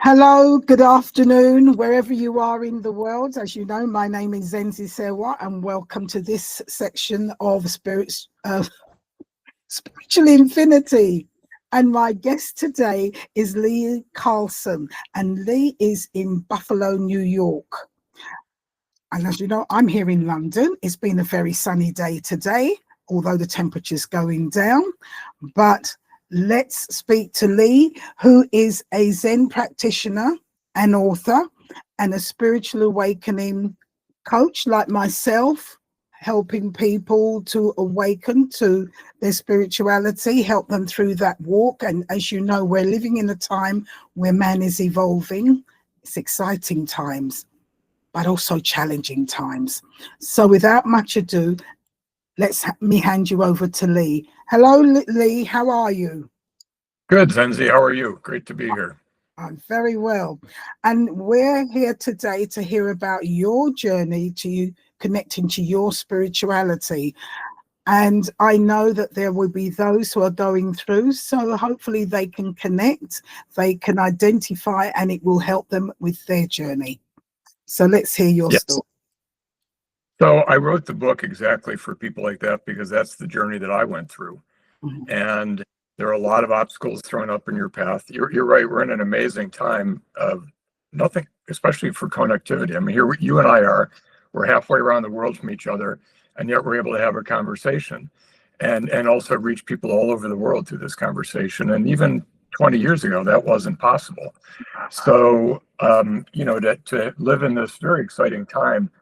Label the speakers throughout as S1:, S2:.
S1: Hello, good afternoon, wherever you are in the world. As you know, my name is Zenzi Sewa, and welcome to this section of Spiritual Infinity. And my guest today is Lee Carlson, and Lee is in Buffalo, New York. And as you know, I'm here in London. It's been a very sunny day today, although the temperature's going down. But let's speak to Lee, who is a Zen practitioner, an author, and a spiritual awakening coach like myself, helping people to awaken to their spirituality, help them through that walk. And as you know, we're living in a time where man is evolving. It's exciting times, but also challenging times. So without much ado, me hand you over to Lee. Hello, Lee. How are you?
S2: Good, Zenzi. How are you? Great to be here.
S1: I'm very well. And we're here today to hear about your journey to you connecting to your spirituality. And I know that there will be those who are going through, so hopefully they can connect, they can identify, and it will help them with their journey. So let's hear your story.
S2: So I wrote the book exactly for people like that because that's the journey that I went through.
S1: Mhm.
S2: And there are a lot of obstacles thrown up in your path. You're right. We're in an amazing time of nothing, especially for connectivity. I mean, here you and I are, we're halfway around the world from each other, and yet we're able to have a conversation and also reach people all over the world through this conversation. And even 20 years ago, that wasn't possible. So, to live in this very exciting time,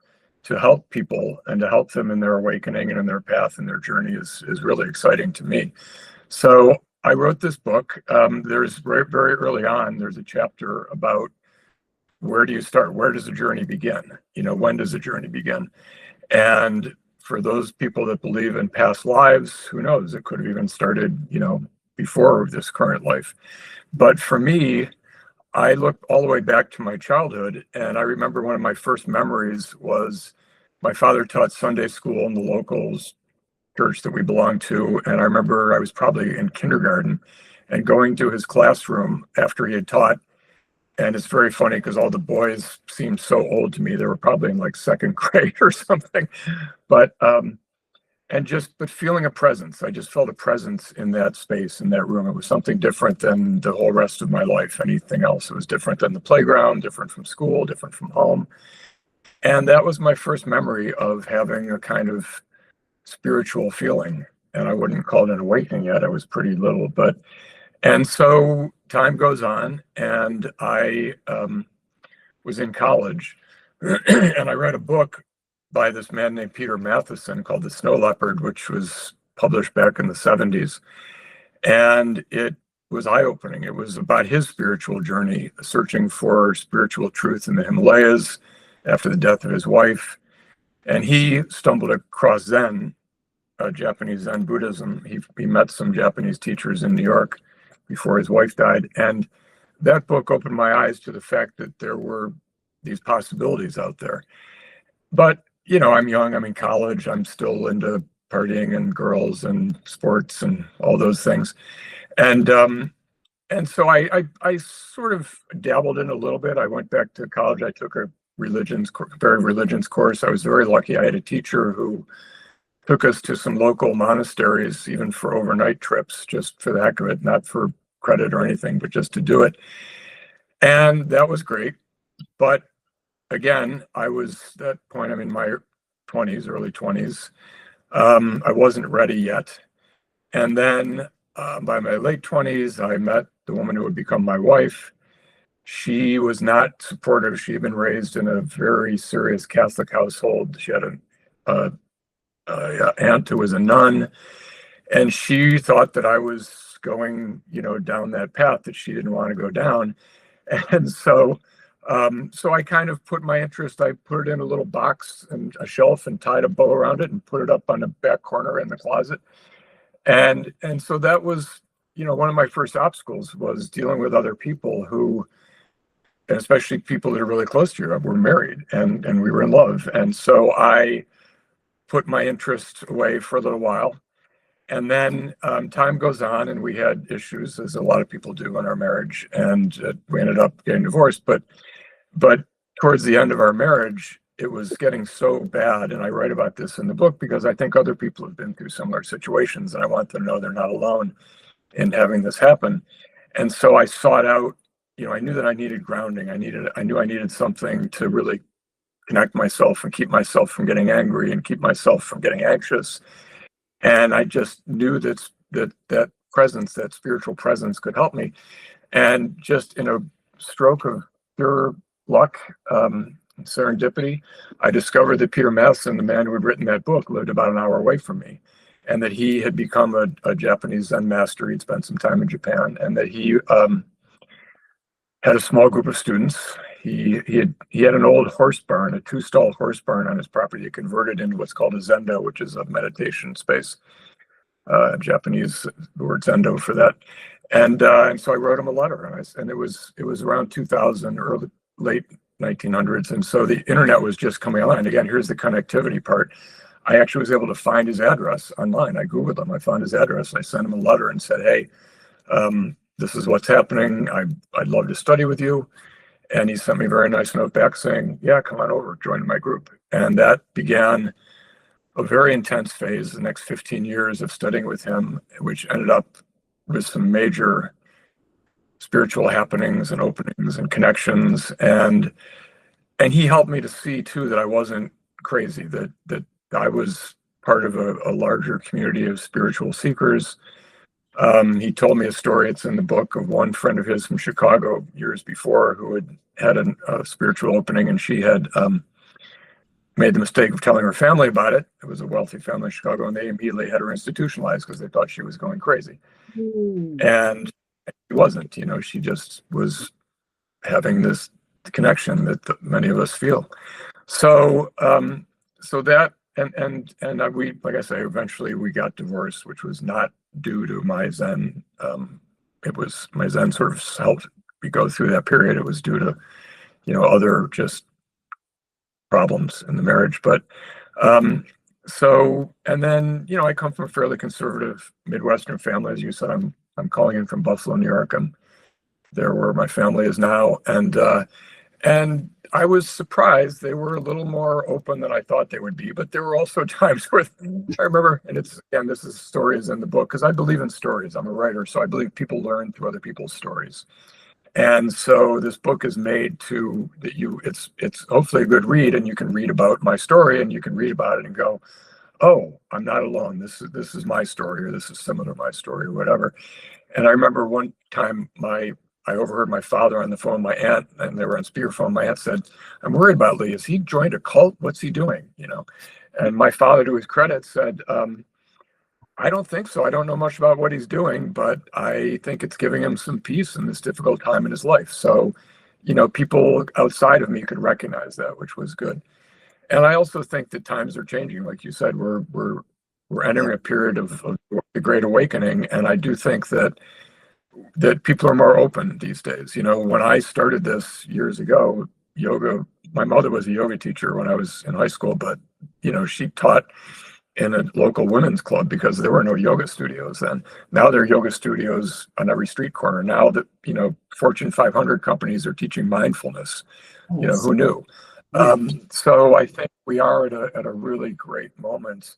S2: to help people and to help them in their awakening and in their path and their journey is really exciting to me. So I wrote this book. There's very, very early on, there's a chapter about where do you start? Where does the journey begin? When does the journey begin? And for those people that believe in past lives, who knows? It could have even started, before this current life. But for me, I look all the way back to my childhood, and I remember one of my first memories was my father taught Sunday school in the local church that we belonged to, and I remember I was probably in kindergarten and going to his classroom after he had taught, and it's very funny because all the boys seemed so old to me. They were probably in like second grade or something, but feeling a presence. I just felt a presence in that space, in that room. It was something different than the whole rest of my life, anything else. It was different than the playground, different from school, different from home. And that was my first memory of having a kind of spiritual feeling. And I wouldn't call it an awakening yet. I was pretty little, and so time goes on, and I was in college and I read a book by this man named Peter Matheson called The Snow Leopard, which was published back in the 70s. And it was eye-opening. It was about his spiritual journey, searching for spiritual truth in the Himalayas after the death of his wife. And he stumbled across Zen, Japanese Zen Buddhism. He met some Japanese teachers in New York before his wife died. And that book opened my eyes to the fact that there were these possibilities out there. But I'm young, I'm in college, I'm still into partying and girls and sports and all those things. And so I sort of dabbled in a little bit. I went back to college. I took a comparative religions course. I was very lucky. I had a teacher who took us to some local monasteries, even for overnight trips, just for the heck of it, not for credit or anything, but just to do it. And that was great. But again, I was at that point, I'm in my 20s, early 20s. I wasn't ready yet. And then by my late 20s, I met the woman who would become my wife. She was not supportive. She had been raised in a very serious Catholic household. She had an aunt who was a nun, and she thought that I was going, down that path that she didn't want to go down. And so I kind of put my interest, I put it in a little box and a shelf and tied a bow around it and put it up on the back corner in the closet. And so that was, one of my first obstacles was dealing with other people who, and especially people that are really close to you, were married and we were in love. And so I put my interest away for a little while. And then time goes on, and we had issues, as a lot of people do in our marriage, and we ended up getting divorced. But towards the end of our marriage, it was getting so bad, and I write about this in the book because I think other people have been through similar situations, and I want them to know they're not alone in having this happen. And so I sought out, I knew that I needed grounding. I knew I needed something to really connect myself and keep myself from getting angry and keep myself from getting anxious. And I just knew that presence, that spiritual presence, could help me. And just in a stroke of pure luck, serendipity, I discovered that Peter Madsen, the man who had written that book, lived about an hour away from me, and that he had become a Japanese Zen master. He'd spent some time in Japan, and that he had a small group of students. He had an old horse barn, a 2-stall horse barn on his property. He converted into what's called a zendo, which is a meditation space. Japanese, the word zendo for that. And so I wrote him a letter, and it was around 2000, early late 1900s, and so the internet was just coming online. Again, here's the connectivity part. I actually was able to find his address online. I Googled him. I found his address. I sent him a letter and said, "Hey, this is what's happening. I'd love to study with you." And he sent me a very nice note back saying, "Yeah, come on over, join my group." And that began a very intense phase, the next 15 years of studying with him, which ended up with some major spiritual happenings and openings and connections. And he helped me to see too that I wasn't crazy, that I was part of a larger community of spiritual seekers. He told me a story, it's in the book, of one friend of his from Chicago years before who had a spiritual opening, and she had made the mistake of telling her family about it. It was a wealthy family in Chicago, and they immediately had her institutionalized because they thought she was going crazy. And she wasn't, she just was having this connection that many of us feel. So that, and we, like I say, eventually we got divorced, which was not due to my Zen. It was my Zen sort of helped me go through that period. It was due to, other just problems in the marriage. But so, and then, I come from a fairly conservative Midwestern family. As you said, I'm calling in from Buffalo, New York. I'm there where my family is now. And I was surprised they were a little more open than I thought they would be. But there were also times where I remember, and this is stories in the book, because I believe in stories. I'm a writer, so I believe people learn through other people's stories. And so this book is made it's hopefully a good read, and you can read about my story, and you can read about it and go, "Oh, I'm not alone. This is my story, or this is similar to my story," or whatever. And I remember one time I overheard my father on the phone, my aunt, and they were on speakerphone. My aunt said, "I'm worried about Lee. Has he joined a cult? What's he doing?" And my father, to his credit, said, "I don't think so. I don't know much about what he's doing, but I think it's giving him some peace in this difficult time in his life." So, people outside of me could recognize that, which was good. And I also think that times are changing. Like you said, we're entering a period of the Great Awakening, and I do think that people are more open these days. When I started this years ago, yoga, my mother was a yoga teacher when I was in high school, but she taught in a local women's club because there were no yoga studios then. Now there are yoga studios on every street corner. Now that Fortune 500 companies are teaching mindfulness. Who knew? So I think we are at a really great moment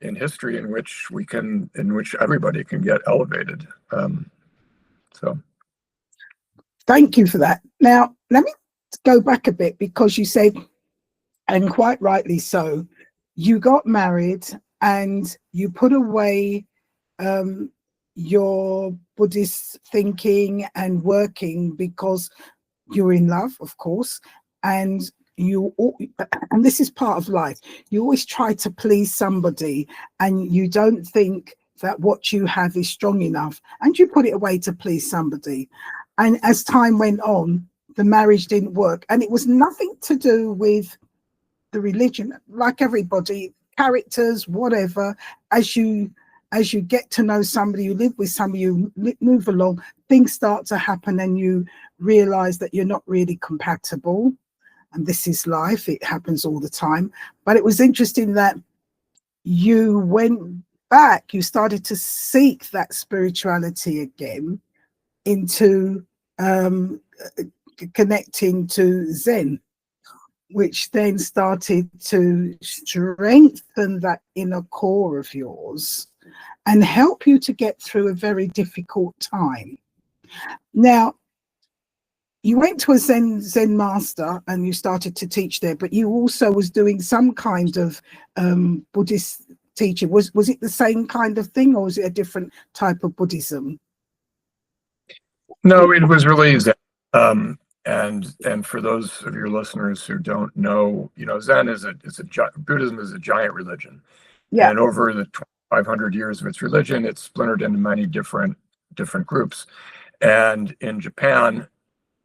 S2: in history in which everybody can get elevated. So
S1: thank you for that. Now, let me go back a bit, because you said, and quite rightly so, you got married and you put away your Buddhist thinking and working because you're in love, of course, and this is part of life. You always try to please somebody, and you don't think that what you have is strong enough, and you put it away to please somebody. And as time went on, the marriage didn't work, and it was nothing to do with the religion. Like everybody, characters, whatever, as you get to know somebody, you live with somebody, you move along, things start to happen, and you realize that you're not really compatible. And this is life, it happens all the time. But it was interesting that you went back, you started to seek that spirituality again into connecting to Zen, which then started to strengthen that inner core of yours and help you to get through a very difficult time. Now, you went to a Zen master and you started to teach there, but you also was doing some kind of Buddhist teaching. Was it the same kind of thing, or was it a different type of Buddhism?
S2: No, it was really Zen. And for those of your listeners who don't know, Zen Buddhism is a giant religion.
S1: Yeah.
S2: And over the 2,500 years of its religion, it's splintered into many different groups. And in Japan,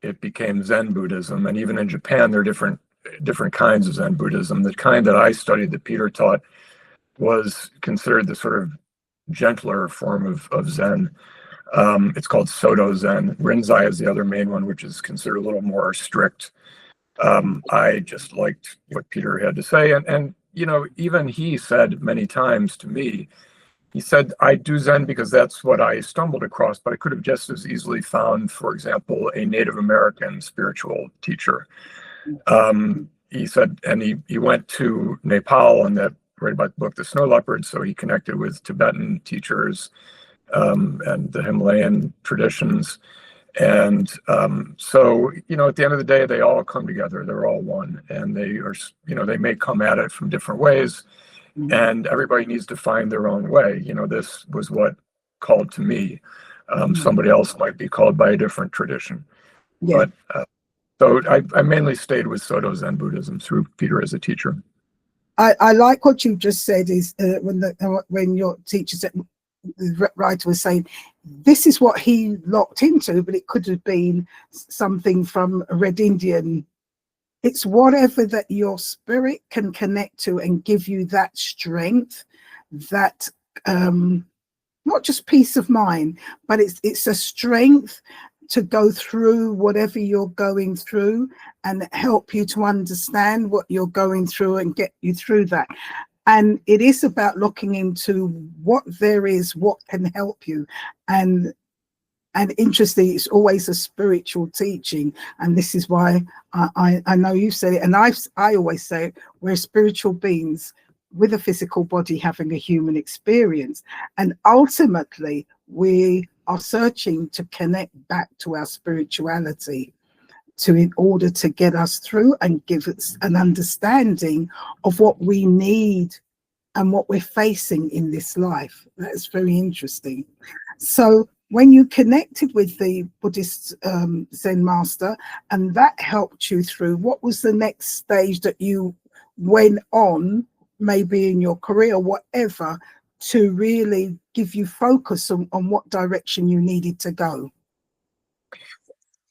S2: it became Zen Buddhism. And even in Japan, there are different kinds of Zen Buddhism. The kind that I studied, that Peter taught, was considered the sort of gentler form of Zen. It's called Soto Zen. Rinzai is the other main one, which is considered a little more strict. I just liked what Peter had to say. And even he said many times to me, he said, I do Zen because that's what I stumbled across, but I could have just as easily found, for example, a Native American spiritual teacher. He said, and he went to Nepal and wrote about the book, The Snow Leopard, so he connected with Tibetan teachers and the Himalayan traditions. And so, at the end of the day, they all come together. They're all one. And they are, they may come at it from different ways. And everybody needs to find their own way. This was what called to me. Somebody else might be called by a different tradition. Yeah. But so I mainly stayed with Soto Zen Buddhism through Peter as a teacher.
S1: I like what you just said is when your teacher said, the writer was saying, this is what he locked into, but it could have been something from a Red Indian. It's whatever that your spirit can connect to and give you that strength, that not just peace of mind, but it's a strength to go through whatever you're going through and help you to understand what you're going through and get you through that. And it is about looking into what there is, what can help you. And interestingly, it's always a spiritual teaching. And this is why I know you said it. And I always say it, we're spiritual beings with a physical body having a human experience. And ultimately, we are searching to connect back to our spirituality in order to get us through and give us an understanding of what we need and what we're facing in this life. That's very interesting. So when you connected with the Buddhist Zen master and that helped you through, what was the next stage that you went on, maybe in your career, whatever, to really give you focus on what direction you needed to go?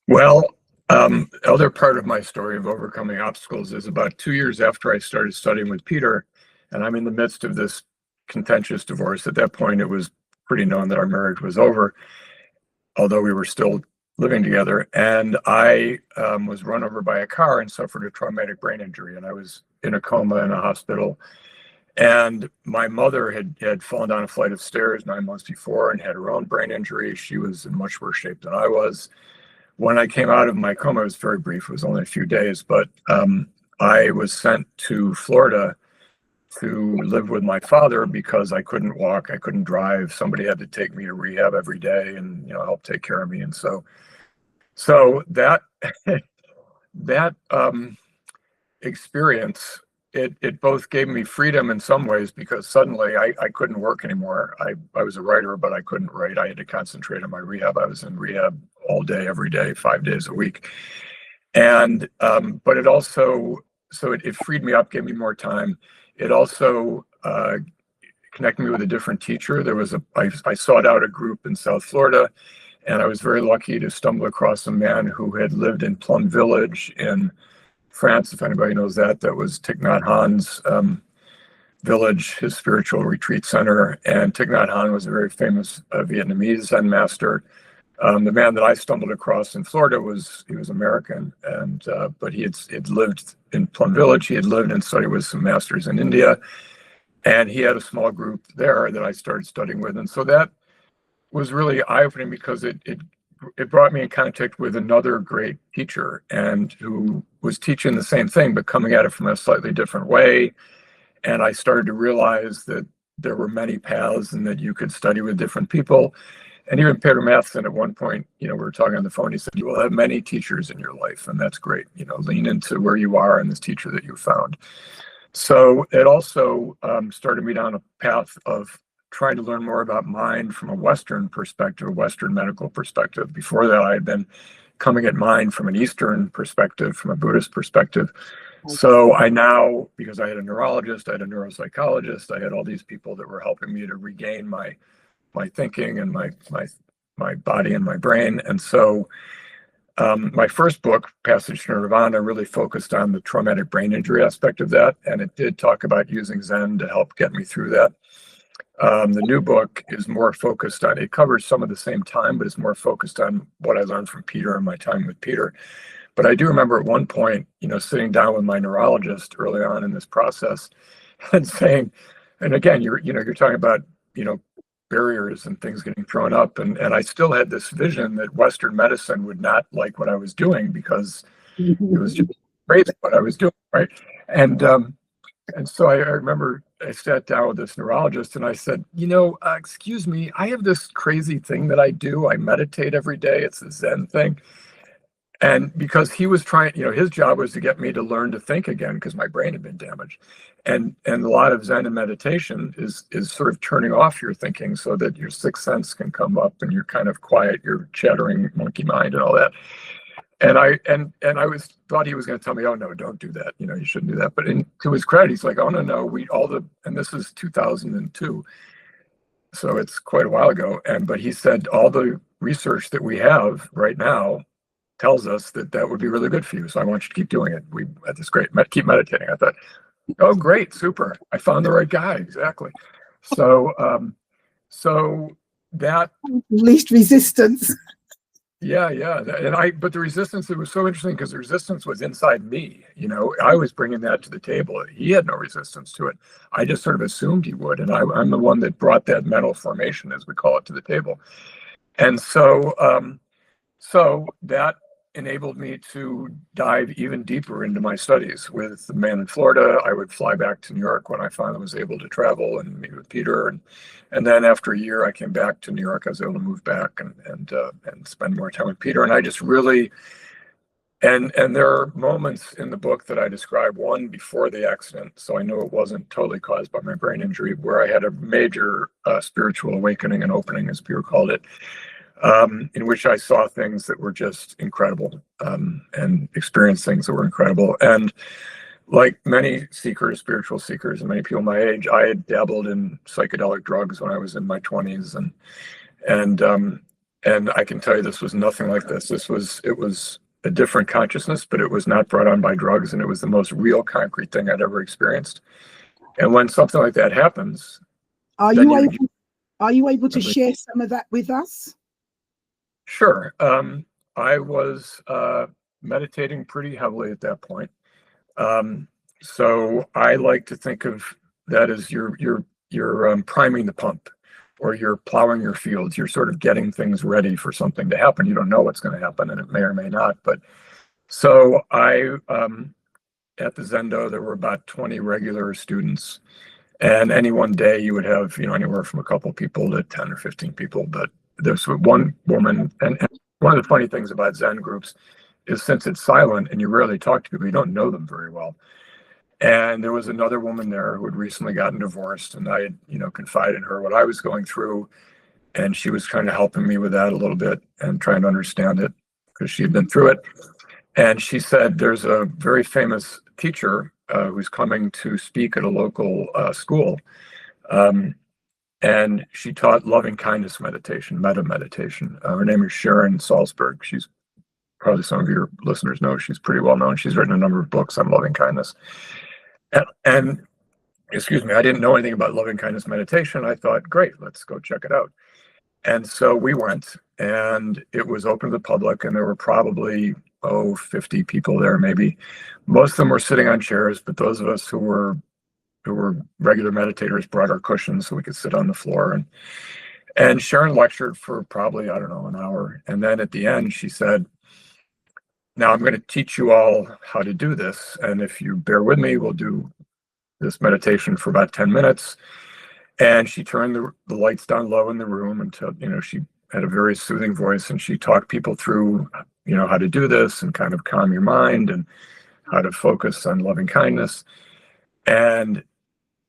S2: Well, other part of my story of overcoming obstacles is about 2 years after I started studying with Peter, and I'm in the midst of this contentious divorce. At that point, it was pretty known that our marriage was over, although we were still living together. And I was run over by a car and suffered a traumatic brain injury, and I was in a coma in a hospital. And my mother had fallen down a flight of stairs 9 months before and had her own brain injury. She was in much worse shape than I was. When I came out of my coma, it was very brief. It was only a few days, but I was sent to Florida to live with my father because I couldn't walk, I couldn't drive. Somebody had to take me to rehab every day and help take care of me. And so that that experience, it both gave me freedom in some ways because suddenly I couldn't work anymore. I was a writer, but I couldn't write. I had to concentrate on my rehab. I was in rehab all day, every day, 5 days a week. And but it also, so it freed me up, gave me more time. It also connected me with a different teacher. I sought out a group in South Florida, and I was very lucky to stumble across a man who had lived in Plum Village in France, if anybody knows that. That was Thich Nhat Hanh's village, his spiritual retreat center. And Thich Nhat Hanh was a very famous Vietnamese Zen master. The man that I stumbled across in Florida was American, and but he had lived in Plum Village. He had lived and studied with some masters in India, And he had a small group there that I started studying with. And so that was really eye-opening because it brought me in contact with another great teacher and who was teaching the same thing, but coming at it from a slightly different way. And I started to realize that there were many paths and that you could study with different people. And even Peter Matheson at one point, we were talking on the phone, he said, you will have many teachers in your life, and that's great. Lean into where you are and this teacher that you found. So it also started me down a path of trying to learn more about mind from a Western perspective, a Western medical perspective. Before that, I had been coming at mind from an Eastern perspective, from a Buddhist perspective. So I now, because I had a neurologist, I had a neuropsychologist, I had all these people that were helping me to regain my thinking and my body and my brain. And so my first book, Passage to Nirvana, really focused on the traumatic brain injury aspect of that. And it did talk about using Zen to help get me through that. The new book is more focused on, it covers some of the same time, but it's more focused on what I learned from Peter and my time with Peter. But I do remember at one point, sitting down with my neurologist early on in this process and saying, and again, you're talking about, barriers and things getting thrown up. And I still had this vision that Western medicine would not like what I was doing because it was just crazy what I was doing, right? And so I remember I sat down with this neurologist and I said, excuse me, I have this crazy thing that I do. I meditate every day. It's a Zen thing. And because he was trying, his job was to get me to learn to think again because my brain had been damaged. And a lot of Zen and meditation is sort of turning off your thinking so that your sixth sense can come up and you're kind of quiet, your chattering monkey mind and all that. And I thought he was going to tell me, oh no, don't do that. You shouldn't do that. But to his credit, he's like, oh no, and this is 2002. So it's quite a while ago. But he said, all the research that we have right now tells us that would be really good for you. So I want you to keep doing it. We had this great, keep meditating. I thought, oh, great, super. I found the right guy. Exactly. So, so that
S1: least resistance.
S2: Yeah. But the resistance, it was so interesting because the resistance was inside me. I was bringing that to the table. He had no resistance to it. I just sort of assumed he would. And I'm the one that brought that mental formation, as we call it, to the table. And so, so that enabled me to dive even deeper into my studies. With the man in Florida, I would fly back to New York when I finally was able to travel and meet with Peter. And then after a year, I came back to New York. I was able to move back and spend more time with Peter. And I just really, and there are moments in the book that I describe, one before the accident, so I know it wasn't totally caused by my brain injury, where I had a major spiritual awakening and opening, as Peter called it. In which I saw things that were just incredible and experienced things that were incredible. And like many seekers, spiritual seekers, and many people my age, I had dabbled in psychedelic drugs when I was in my 20s, and I can tell you this was nothing like this. It was a different consciousness, but it was not brought on by drugs, and it was the most real, concrete thing I'd ever experienced. And when something like that happens,
S1: are you able to share some of that with us?
S2: Sure. I was meditating pretty heavily at that point. So I like to think of that as you're priming the pump, or you're plowing your fields. You're sort of getting things ready for something to happen. You don't know what's going to happen, and it may or may not. But so I, at the Zendo, there were about 20 regular students. And any one day you would have, anywhere from a couple people to 10 or 15 people. But there's one woman, and one of the funny things about Zen groups is, since it's silent and you rarely talk to people, you don't know them very well. And there was another woman there who had recently gotten divorced, and I had, confided in her what I was going through, and she was kind of helping me with that a little bit and trying to understand it because she had been through it. And she said, there's a very famous teacher who's coming to speak at a local school. And she taught loving kindness meditation, metta meditation. Her name is Sharon Salzberg. She's probably, some of your listeners know, she's pretty well known. She's written a number of books on loving kindness. And excuse me, I didn't know anything about loving kindness meditation. I thought, great, let's go check it out. And so we went, and it was open to the public, and there were probably 50 people there, maybe. Most of them were sitting on chairs, but those of us who who were regular meditators brought our cushions so we could sit on the floor. And Sharon lectured for probably, I don't know, an hour. And then at the end, she said, now I'm going to teach you all how to do this. And if you bear with me, we'll do this meditation for about 10 minutes. And she turned the lights down low in the room until, she had a very soothing voice, and she talked people through, how to do this and kind of calm your mind and how to focus on loving kindness. And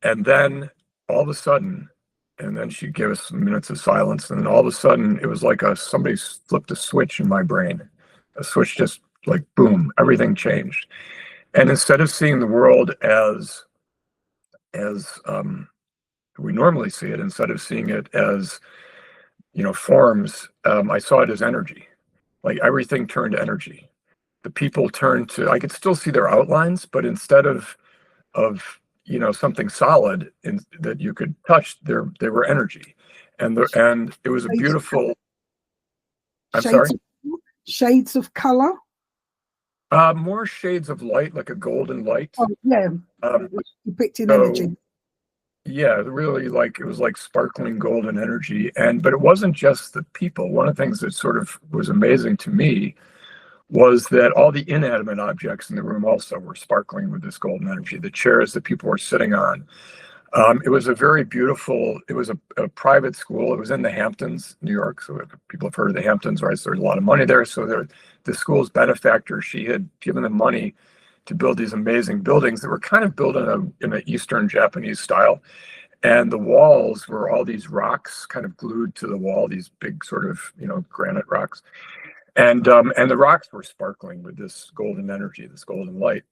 S2: then all of a sudden, and then she gave us some minutes of silence, and then all of a sudden it was like somebody flipped a switch in my brain. A switch, just like boom, everything changed. And instead of seeing the world as we normally see it, instead of seeing it as forms, I saw it as energy. Like everything turned to energy. The people turned to, I could still see their outlines, but instead of something solid that you could touch, they were energy. And it was a beautiful, I'm sorry?
S1: Shades of color?
S2: More shades of light, like a golden light.
S1: Oh, yeah. Depicting energy.
S2: Yeah, really, it was like sparkling golden energy. But it wasn't just the people. One of the things that sort of was amazing to me was that all the inanimate objects in the room also were sparkling with this golden energy. The chairs that people were sitting on. It was a very beautiful, it was a private school. It was in the Hamptons, New York. So people have heard of the Hamptons, right? So there's a lot of money there. So the school's benefactor, she had given them money to build these amazing buildings that were kind of built in an Eastern Japanese style. And the walls were all these rocks kind of glued to the wall, these big sort of, granite rocks. And the rocks were sparkling with this golden energy, this golden light.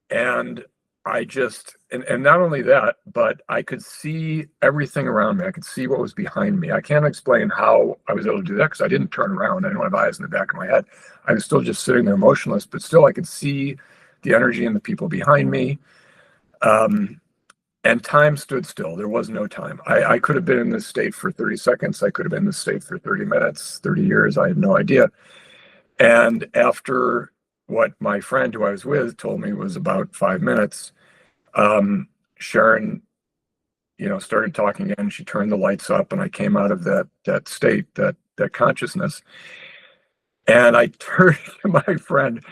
S2: And I just, and not only that, but I could see everything around me. I could see what was behind me. I can't explain how I was able to do that because I didn't turn around. I didn't have eyes in the back of my head. I was still just sitting there motionless, but still I could see the energy and the people behind me. And time stood still. There was no time. I could have been in this state for 30 seconds. I could have been in this state for 30 minutes, 30 years. I had no idea. And after what my friend who I was with told me was about 5 minutes, Sharon, started talking again. She turned the lights up, and I came out of that state, that consciousness. And I turned to my friend,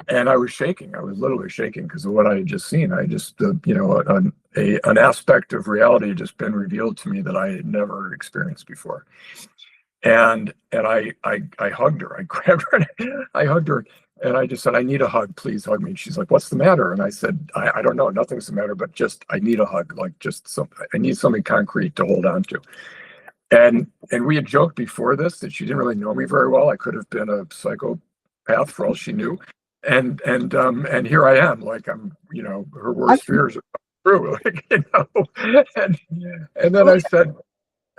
S2: and I was shaking. I was literally shaking because of what I had just seen. I just, an aspect of reality had just been revealed to me that I had never experienced before. And I hugged her. I grabbed her. I hugged her, and I just said, "I need a hug. Please hug me." And she's like, "What's the matter?" And I said, "I don't know. Nothing's the matter. But just I need a hug. Like just something. I need something concrete to hold on to." And we had joked before this that she didn't really know me very well. I could have been a psychopath for all she knew. And here I am, like I'm, her worst fears are true. And then I said.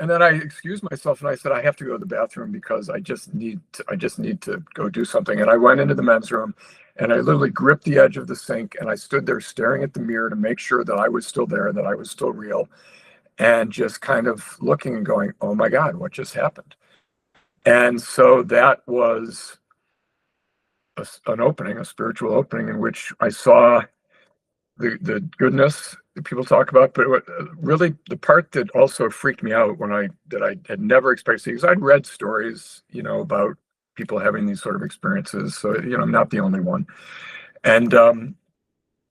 S2: And then I excused myself and I said, I have to go to the bathroom because I just need to go do something. And I went into the men's room and I literally gripped the edge of the sink and I stood there staring at the mirror to make sure that I was still there, that I was still real, and just kind of looking and going, oh my God, what just happened? And so that was an opening, a spiritual opening in which I saw the goodness that people talk about, but really the part that also freaked me out that I had never expected to see, because I'd read stories, about people having these sort of experiences. So, I'm not the only one. And,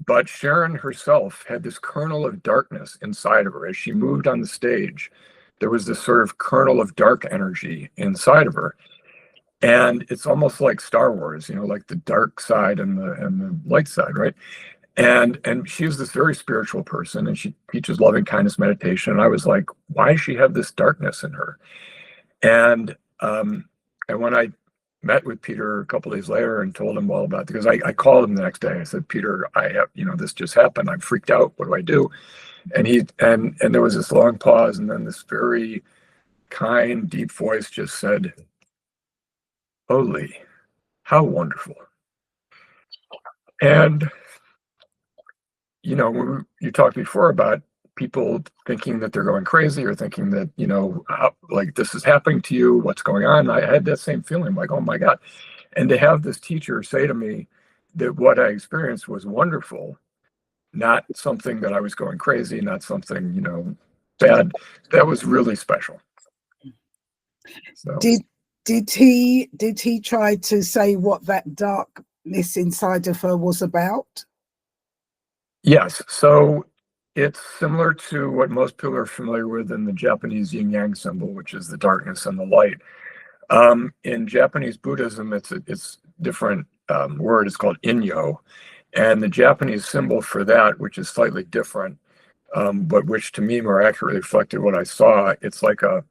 S2: but Sharon herself had this kernel of darkness inside of her. As she moved on the stage, there was this sort of kernel of dark energy inside of her. And it's almost like Star Wars, like the dark side and the light side, right? And she was this very spiritual person, and she teaches loving kindness meditation. And I was like, why does she have this darkness in her? And when I met with Peter a couple of days later and told him all about it, because I called him the next day. I said, Peter, I have, this just happened. I'm freaked out. What do I do? And and there was this long pause, and then this very kind, deep voice just said, "Oh, Lee, how wonderful." And when you talked before about people thinking that they're going crazy or thinking that, like this is happening to you, what's going on? I had that same feeling, like, oh my God. And to have this teacher say to me that what I experienced was wonderful, not something that I was going crazy, not something, bad. That was really special. So
S1: Did he try to say what that darkness inside of her was about?
S2: yes, so it's similar to what most people are familiar with in the Japanese yin yang symbol, which is the darkness and the light. In Japanese Buddhism, it's different word. It's called inyo, and the Japanese symbol for that, which is slightly different, but which to me more accurately reflected what I saw. It's like a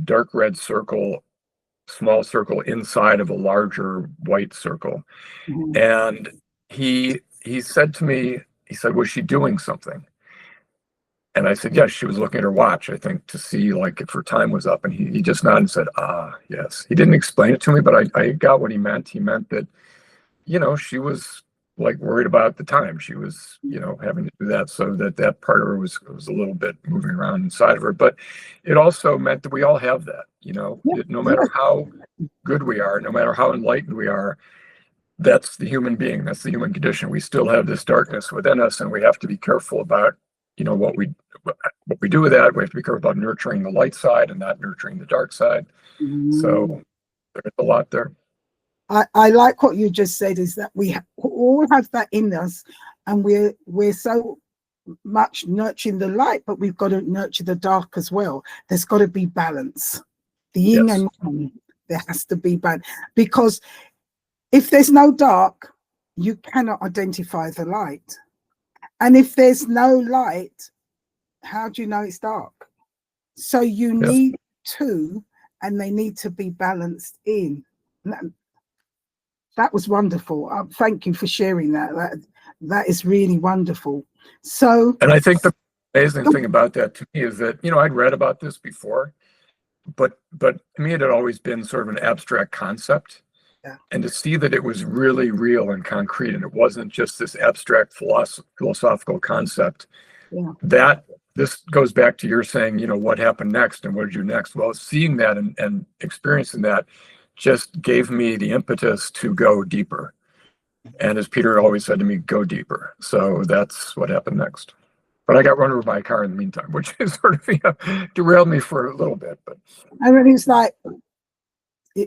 S2: dark red circle, small circle inside of a larger white circle.
S1: Mhm.
S2: And he said to me, he said, "Was she doing something?" And I said, "Yes, she was looking at her watch, I think, to see like if her time was up." And he just nodded and said, "Ah, yes." He didn't explain it to me, but I got what he meant. He meant that, she was like worried about the time. She was, having to do that, so that part of her was a little bit moving around inside of her. But it also meant that we all have that,
S1: Yeah,
S2: no
S1: yeah.
S2: matter how good we are, no matter how enlightened we are, that's the human being, that's the human condition. We still have this darkness within us, and we have to be careful about, what we do with that. We have to be careful about nurturing the light side and not nurturing the dark side. So there's a lot there.
S1: I like what you just said, is that we all have that in us, and we're so much nurturing the light, but we've got to nurture the dark as well. There's got to be balance. The yin
S2: Yes.
S1: and yang, there has to be balance, because if there's no dark, you cannot identify the light. And if there's no light, how do you know it's dark? So you
S2: Yes.
S1: need two, and they need to be balanced in. That was wonderful. Thank you for sharing that. That is really wonderful. So,
S2: And I think the amazing thing about that to me is that, I'd read about this before, but to me it had always been sort of an abstract concept.
S1: yeah,
S2: And to see that it was really real and concrete, and it wasn't just this abstract philosophical concept,
S1: yeah,
S2: that this goes back to your saying, what happened next and what did you next? Well, seeing that and experiencing that just gave me the impetus to go deeper. And as Peter always said to me, go deeper. So that's what happened next. But I got run over by a car in the meantime, which is sort of derailed me for a little bit. But
S1: and then it's like,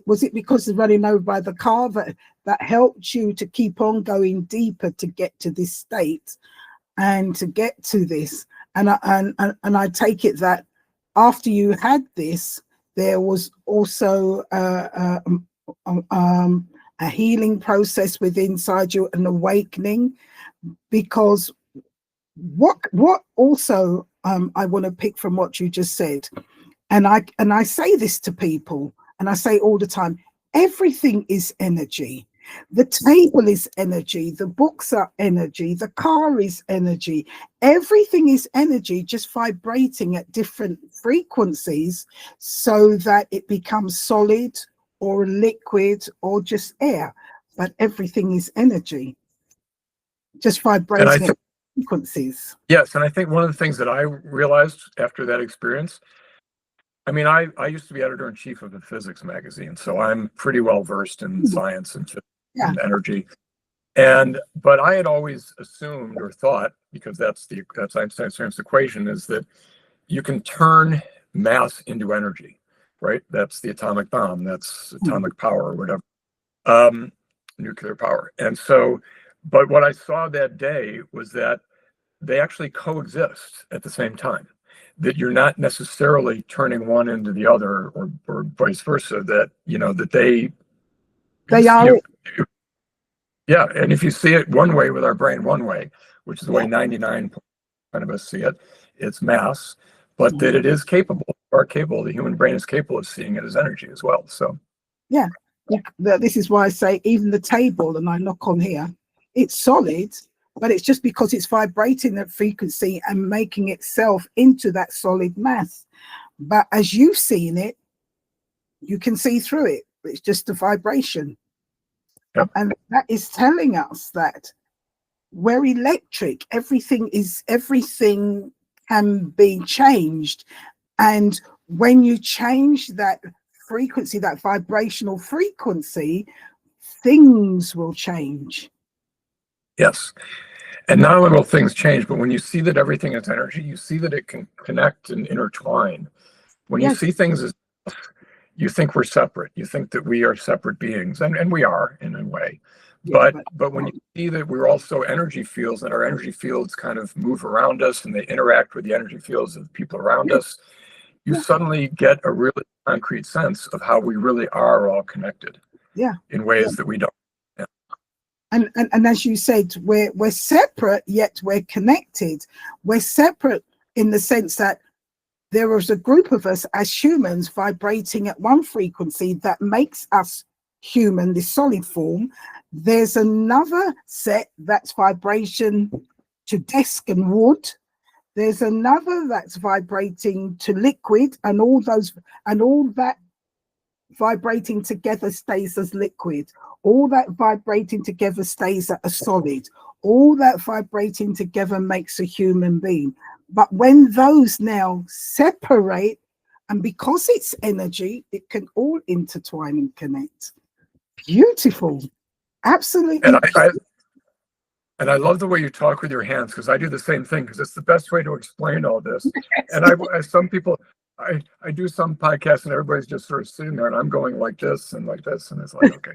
S1: was it because of running over by the car that helped you to keep on going deeper to get to this state and to get to this? And I take it that after you had this, there was also a healing process within inside you, an awakening, because what also I want to pick from what you just said, and I say this to people, and I say all the time, everything is energy. The table is energy, the books are energy, the car is energy, everything is energy, just vibrating at different frequencies so that it becomes solid or liquid or just air. But everything is energy, just
S2: and I
S1: vibrating
S2: think,
S1: at frequencies.
S2: yes, and I think one of the things that I realized after that experience, I mean, I used to be editor in chief of a physics magazine, so I'm pretty well versed in science and physics
S1: Yeah.
S2: and energy. But I had always assumed or thought, because that's Einstein's equation, is that you can turn mass into energy, right? That's the atomic bomb, that's atomic power or whatever, nuclear power. And so, but what I saw that day was that they actually coexist at the same time. That you're not necessarily turning one into the other, or vice versa. That that they
S1: Are.
S2: yeah. And if you see it one way with our brain, one way, which is the
S1: Yeah.
S2: way 99% of us see it, it's mass, but that it is capable, the human brain is capable of seeing it as energy as well. So
S1: Yeah. This is why I say even the table, and I knock on here, it's solid, but it's just because it's vibrating that frequency and making itself into that solid mass. But as you've seen it, you can see through it. It's just a vibration.
S2: yep.
S1: And that is telling us that we're electric. Everything can be changed. And when you change that frequency, that vibrational frequency, things will change.
S2: Yes. And not only will things change, but when you see that everything is energy, you see that it can connect and intertwine. When you
S1: Yes,
S2: see things as, you think we're separate. You think that we are separate beings, and we are in a way.
S1: yeah,
S2: But when you see that we're also energy fields, and our energy fields kind of move around us and they interact with the energy fields of the people around
S1: yeah,
S2: us, you
S1: yeah,
S2: suddenly get a really concrete sense of how we really are all connected
S1: yeah,
S2: in
S1: yeah.
S2: ways that we don't. Yeah.
S1: And as you said, we're separate yet we're connected. We're separate in the sense that there is a group of us as humans vibrating at one frequency that makes us human, this solid form. There's another set that's vibration to desk and wood. There's another that's vibrating to liquid, and all that vibrating together stays as liquid. All that vibrating together stays at a solid. All that vibrating together makes a human being. But when those now separate, and because it's energy, it can all intertwine and connect. Beautiful.
S2: And
S1: Absolutely.
S2: and I love the way you talk with your hands, because I do the same thing, because it's the best way to explain all this.
S1: Yes.
S2: And as some people, I do some podcasts and everybody's just sort of sitting there and I'm going like this and like this. And it's like, okay.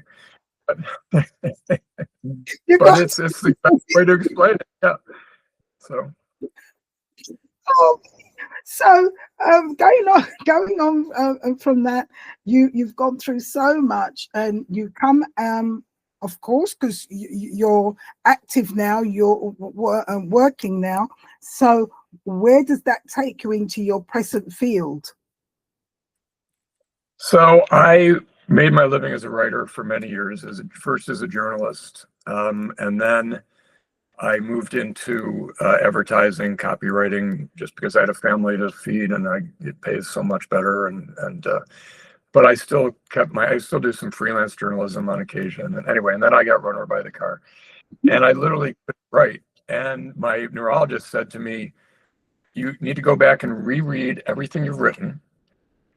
S2: But,
S1: You
S2: but
S1: got
S2: it's the best way to explain it. Yeah. So.
S1: oh, so going on from that, you've gone through so much, and you come of course, because you're active now, you're working now. So where does that take you into your present field?
S2: So I made my living as a writer for many years, first as a journalist, and then I moved into advertising, copywriting, just because I had a family to feed, and it pays so much better. But I still I still do some freelance journalism on occasion. And anyway, and then I got run over by the car, and I literally couldn't write. And my neurologist said to me, "You need to go back and reread everything you've written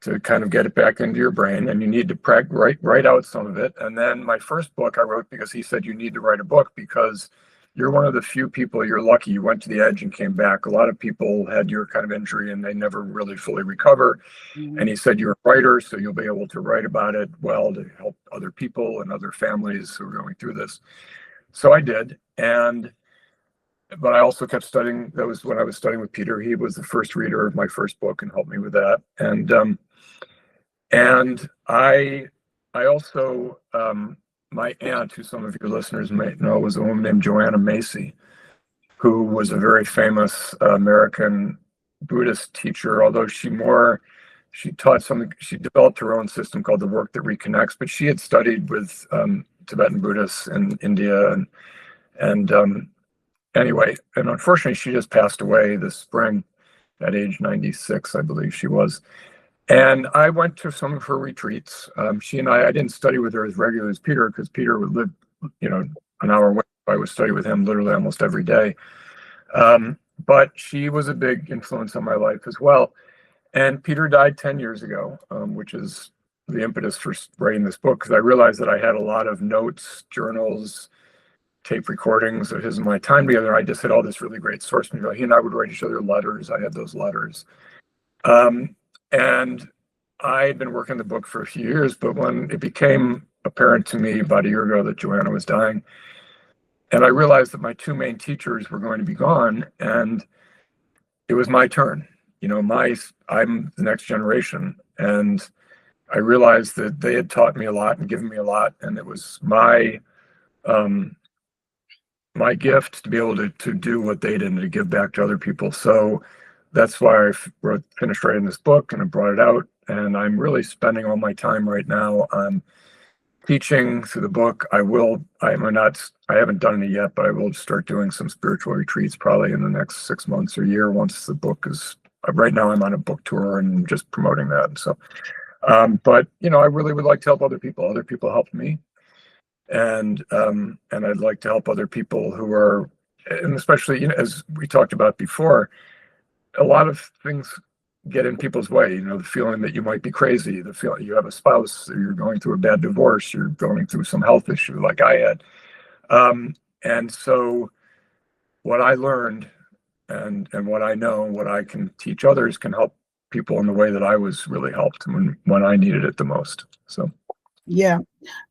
S2: to kind of get it back into your brain, and you need to write out some of it." And then my first book I wrote because he said you need to write a book because you're one of the few people, you're lucky you went to the edge and came back. A lot of people had your kind of injury and they never really fully recover. And he said you're a writer, so you'll be able to write about it well to help other people and other families who are going through this. So I did. But I also kept studying. That was when I was studying with Peter. He was the first reader of my first book and helped me with that. And I also, my aunt, who some of your listeners may know, was a woman named Joanna Macy, who was a very famous American Buddhist teacher, although she taught something, she developed her own system called the Work That Reconnects, but she had studied with Tibetan Buddhists in India. And anyway, and unfortunately, she just passed away this spring at age 96, I believe she was. And I went to some of her retreats. She and I didn't study with her as regularly as Peter, because Peter would live, an hour away. I would study with him literally almost every day. But she was a big influence on my life as well. And Peter died 10 years ago, which is the impetus for writing this book, because I realized that I had a lot of notes, journals, tape recordings of his and my time together. I just had all this really great source material. He and I would write each other letters. I had those letters. And I had been working the book for a few years, but when it became apparent to me about a year ago that Joanna was dying, and I realized that my two main teachers were going to be gone, and it was my turn. I'm the next generation, and I realized that they had taught me a lot and given me a lot, and it was my gift to be able to do what they did and to give back to other people. So that's why I finished writing this book and I brought it out. And I'm really spending all my time right now on teaching through the book. I haven't done any yet, but I will start doing some spiritual retreats probably in the next 6 months or year once the book is. Right now I'm on a book tour and just promoting that. And so, but I really would like to help other people. Other people helped me. And I'd like to help other people who are, and especially, as we talked about before, a lot of things get in people's way. The feeling that you might be crazy, the feeling you have a spouse, or you're going through a bad divorce, you're going through some health issue like I had. And so what I learned and what I know and what I can teach others can help people in the way that I was really helped when I needed it the most. So
S1: Yeah,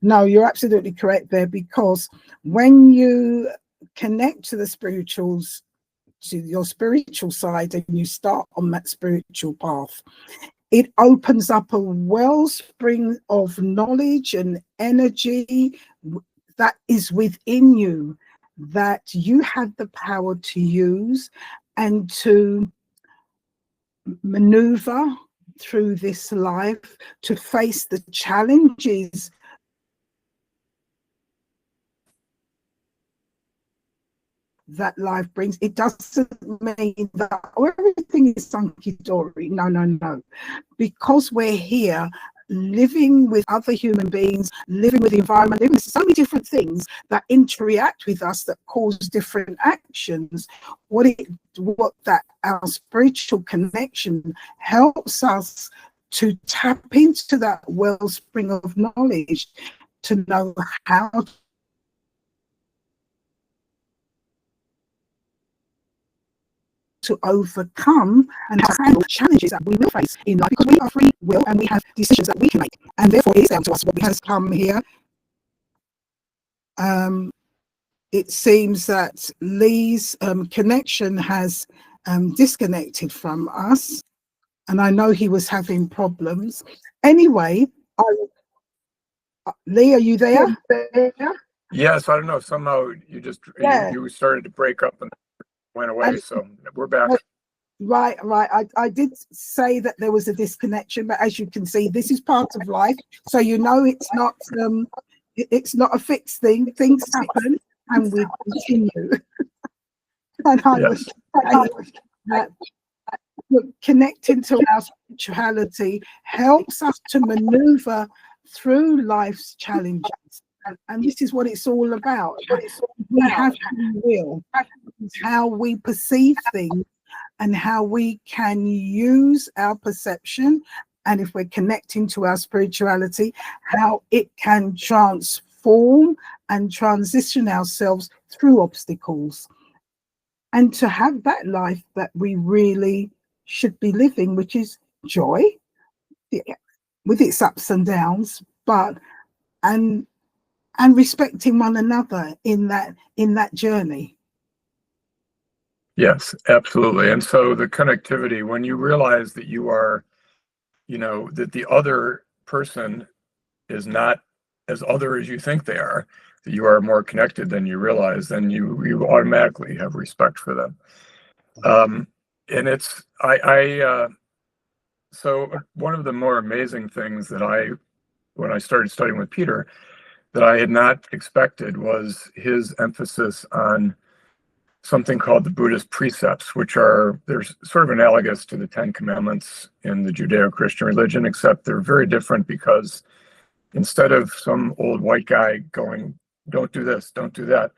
S1: no, you're absolutely correct there, because when you connect to the spirituals, to your spiritual side, and you start on that spiritual path, it opens up a wellspring of knowledge and energy that is within you, that you have the power to use and to maneuver through this life, to face the challenges that life brings. It doesn't mean that everything is hunky-dory. No, no, no. Because we're here living with other human beings, living with the environment, living with so many different things that interact with us, that cause different actions. What that our spiritual connection helps us to tap into that wellspring of knowledge, to know how to overcome and how to handle challenges that we will face in life, because we are free will and we have decisions that we can make, and therefore it is down to us what has come here. It seems that Lee's connection has disconnected from us, and I know he was having problems. Anyway, Lee, are you there?
S2: yes, I don't know, somehow you just you started to break up and went away, so we're back.
S1: Right. I did say that there was a disconnection, but as you can see, this is part of life. So it's not a fixed thing. Things happen, and we continue. And I was saying that connecting to our spirituality helps us to maneuver through life's challenges. And this is what it's all about. We have free will. It's how we perceive things and how we can use our perception, and if we're connecting to our spirituality, how it can transform and transition ourselves through obstacles, and to have that life that we really should be living, which is joy, with its ups and downs, but and respecting one another in that journey.
S2: Yes, absolutely. And so the connectivity, when you realize that you are, that the other person is not as other as you think they are, that you are more connected than you realize, then you automatically have respect for them. And it's, so one of the more amazing things that when I started studying with Peter, that I had not expected was his emphasis on something called the Buddhist precepts, which they're sort of analogous to the Ten Commandments in the Judeo-Christian religion, except they're very different, because instead of some old white guy going, don't do this, don't do that,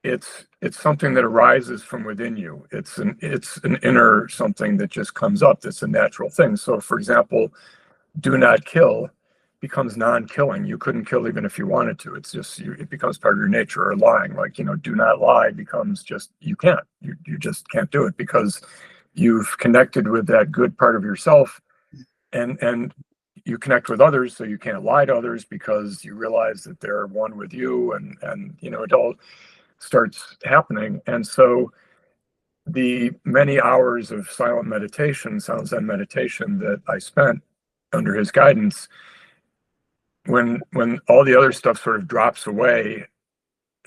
S2: it's something that arises from within you. It's an inner something that just comes up. That's a natural thing. So, for example, do not kill becomes non-killing. You couldn't kill even if you wanted to. It's just it becomes part of your nature. Or lying, like, do not lie becomes just, you can't. You just can't do it, because you've connected with that good part of yourself, and you connect with others, so you can't lie to others, because you realize that they're one with you, and it all starts happening. And so the many hours of silent meditation, sound Zen meditation, that I spent under his guidance, when all the other stuff sort of drops away,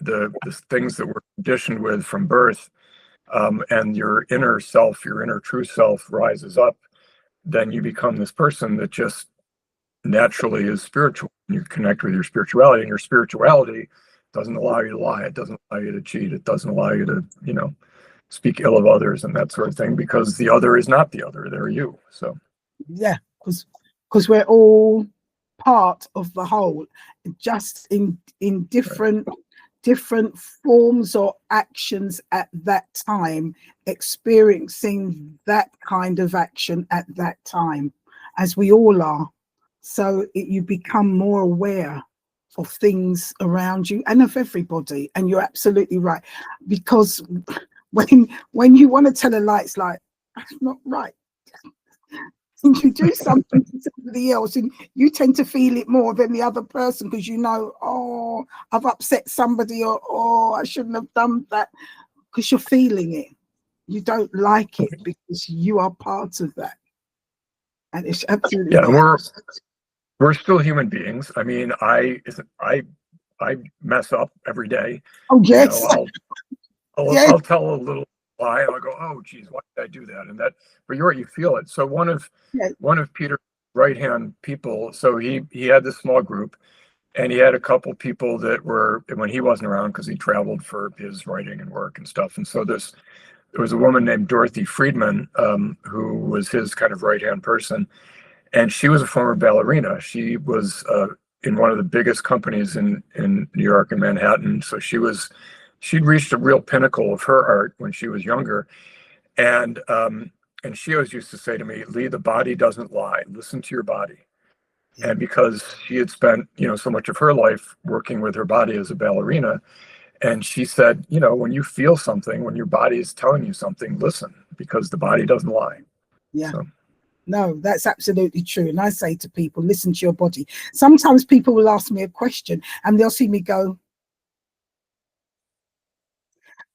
S2: the things that we're conditioned with from birth, and your inner self, your inner true self rises up, then you become this person that just naturally is spiritual. You connect with your spirituality, and your spirituality doesn't allow you to lie. It doesn't allow you to cheat. It doesn't allow you to, speak ill of others and that sort of thing, because the other is not the other. They're you. So
S1: yeah, because we're all part of the whole, just in different forms or actions at that time, experiencing that kind of action at that time, as we all are. So you become more aware of things around you and of everybody. And you're absolutely right, because when you want to tell a lie, it's like, that's not right. And you do something to somebody else, and you tend to feel it more than the other person, because you know, oh, I've upset somebody, or oh, I shouldn't have done that, because you're feeling it. You don't like it because you are part of that. And it's absolutely
S2: Yeah, and
S1: right.
S2: we're still human beings. I mean, I mess up every day.
S1: Oh,
S2: You know,
S1: yes. Yes.
S2: I'll tell a little lie, and I'll go, oh geez, why did I do that? And that, but you're right, you feel it. So
S1: Yes.
S2: one of Peter's right hand people, so he had this small group, and he had a couple people that were, when he wasn't around, because he traveled for his writing and work and stuff. And so there was a woman named Dorothy Friedman, who was his kind of right hand person, and she was a former ballerina. She was in one of the biggest companies in New York and Manhattan. So she'd reached a real pinnacle of her art when she was younger. And she always used to say to me, Lee, the body doesn't lie. Listen to your body.
S1: Yeah.
S2: And because she had spent, so much of her life working with her body as a ballerina, and she said, when you feel something, when your body is telling you something, listen, because the body doesn't lie.
S1: Yeah.
S2: So.
S1: No, that's absolutely true. And I say to people, listen to your body. Sometimes people will ask me a question and they'll see me go,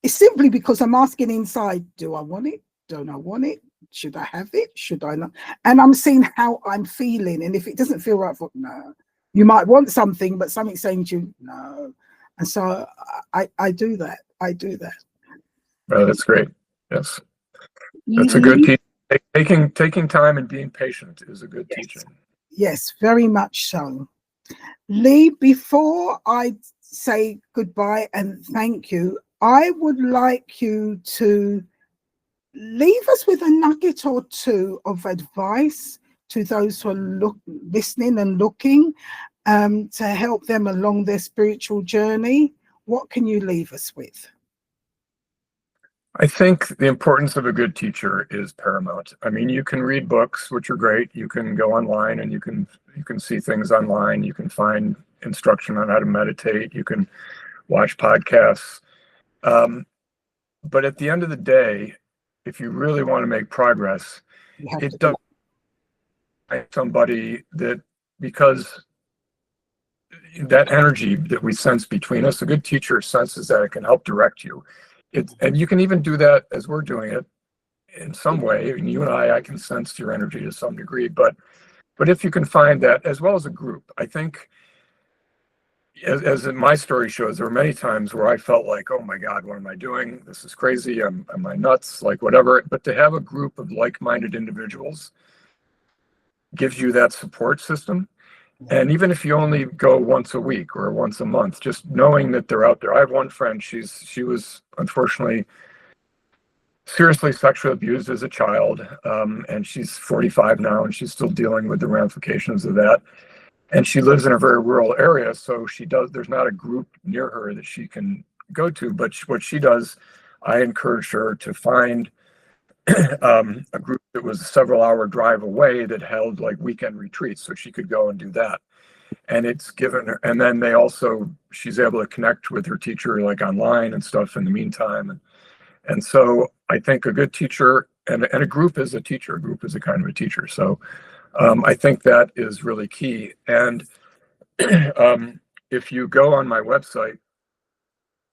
S1: it's simply because I'm asking inside, do I want it? Don't I want it? Should I have it? Should I not? And I'm seeing how I'm feeling. And if it doesn't feel right, no. You might want something, but something's saying to you, no. And so I do that. I do that.
S2: Oh, that's great. Yes. That's a good teaching. Taking time and being patient is a good teaching.
S1: Yes, very much so. Lee, before I say goodbye and thank you, I would like you to leave us with a nugget or two of advice to those who are listening and looking, to help them along their spiritual journey. What can you leave us with?
S2: I think the importance of a good teacher is paramount. I mean, you can read books, which are great. You can go online and you can see things online. You can find instruction on how to meditate. You can watch podcasts. But at the end of the day, if you really want to make progress, it does find somebody that, because that energy that we sense between us, a good teacher senses that it can help direct you. And you can even do that as we're doing it in some way. I mean, you and I can sense your energy to some degree, but if you can find that, as well as a group, I think, as my story shows, there were many times where I felt like, oh my God, what am I doing? This is crazy. Am I nuts? Like whatever. But to have a group of like-minded individuals gives you that support system. And even if you only go once a week or once a month, just knowing that they're out there. I have one friend, she was unfortunately seriously sexually abused as a child, and she's 45 now, and she's still dealing with the ramifications of that. And she lives in a very rural area, so there's not a group near her that she can go to. But what she does, I encourage her to find a group that was a several-hour drive away that held like weekend retreats, so she could go and do that. And it's given her, and then she's able to connect with her teacher like online and stuff in the meantime. And so I think a good teacher and a group is a teacher. A group is a kind of a teacher. So I think that is really key. And if you go on my website,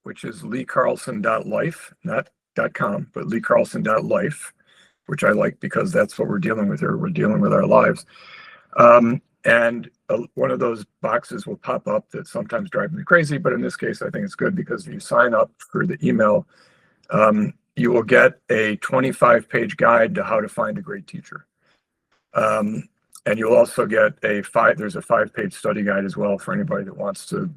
S2: which is leecarlson.life, not .com, but leecarlson.life, which I like because that's what we're dealing with here. We're dealing with our lives. And one of those boxes will pop up that sometimes drives me crazy, but in this case, I think it's good because if you sign up for the email, you will get a 25-page guide to how to find a great teacher. And you'll also get there's a 5-page study guide as well for anybody that wants to,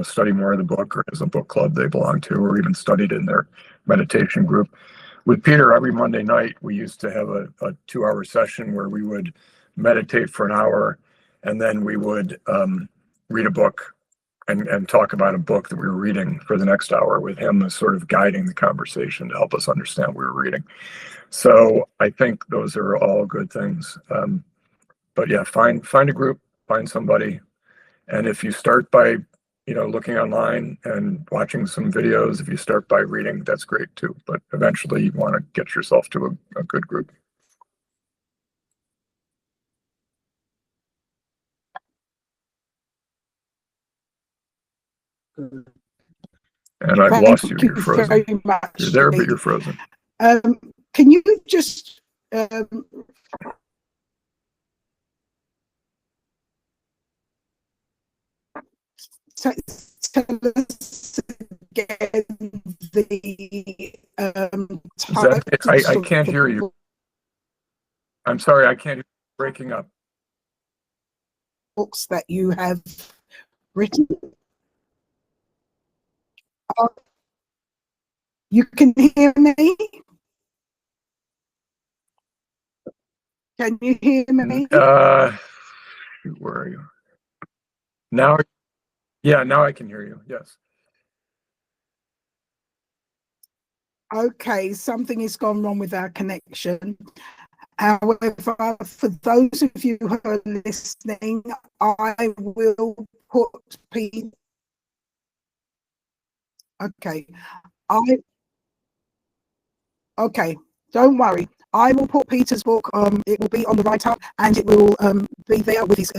S2: study more of the book or has a book club they belong to, or even studied in their meditation group. With Peter, every Monday night, we used to have a 2-hour session where we would meditate for an hour, and then we would read a book and talk about a book that we were reading for the next hour, with him as sort of guiding the conversation to help us understand what we were reading. So I think those are all good things. But yeah, find a group, find somebody, And if you start by, looking online and watching some videos, if you start by reading, that's great too. But eventually you want to get yourself to a good group. And I've lost you. You're frozen.
S1: Very much,
S2: you're there,
S1: Lee.
S2: But you're frozen.
S1: Can you just tell us again the
S2: I can't hear you. I'm sorry, I can't hear you. Breaking up.
S1: Books that you have written. You can hear me? Can you hear me?
S2: Where are you? Now, yeah, now I can hear you. Yes.
S1: Okay, something has gone wrong with our connection. However, for those of you who are listening, I will put Pete. Okay, okay, don't worry. I will put Peter's book. It will be on the write-up, and it will be there with his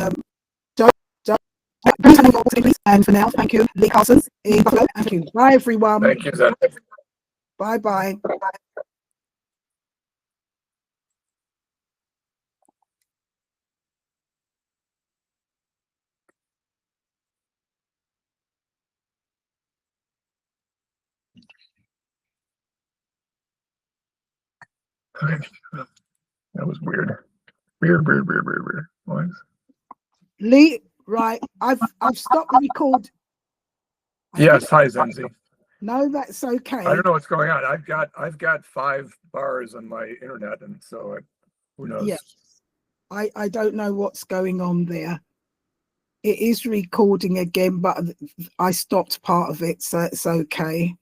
S1: And for now, thank you, Lee Carlson in Buffalo. Thank you. Bye, everyone.
S2: Thank you, Zen.
S1: Bye-bye.
S2: Okay. That was weird. Weird. What?
S1: Lee, right? I've stopped the record.
S2: Yes, hi Zenzi.
S1: No, that's okay.
S2: I don't know what's going on. I've got 5 bars on my internet, and so who knows?
S1: Yes, I don't know what's going on there. It is recording again, but I stopped part of it, so it's okay.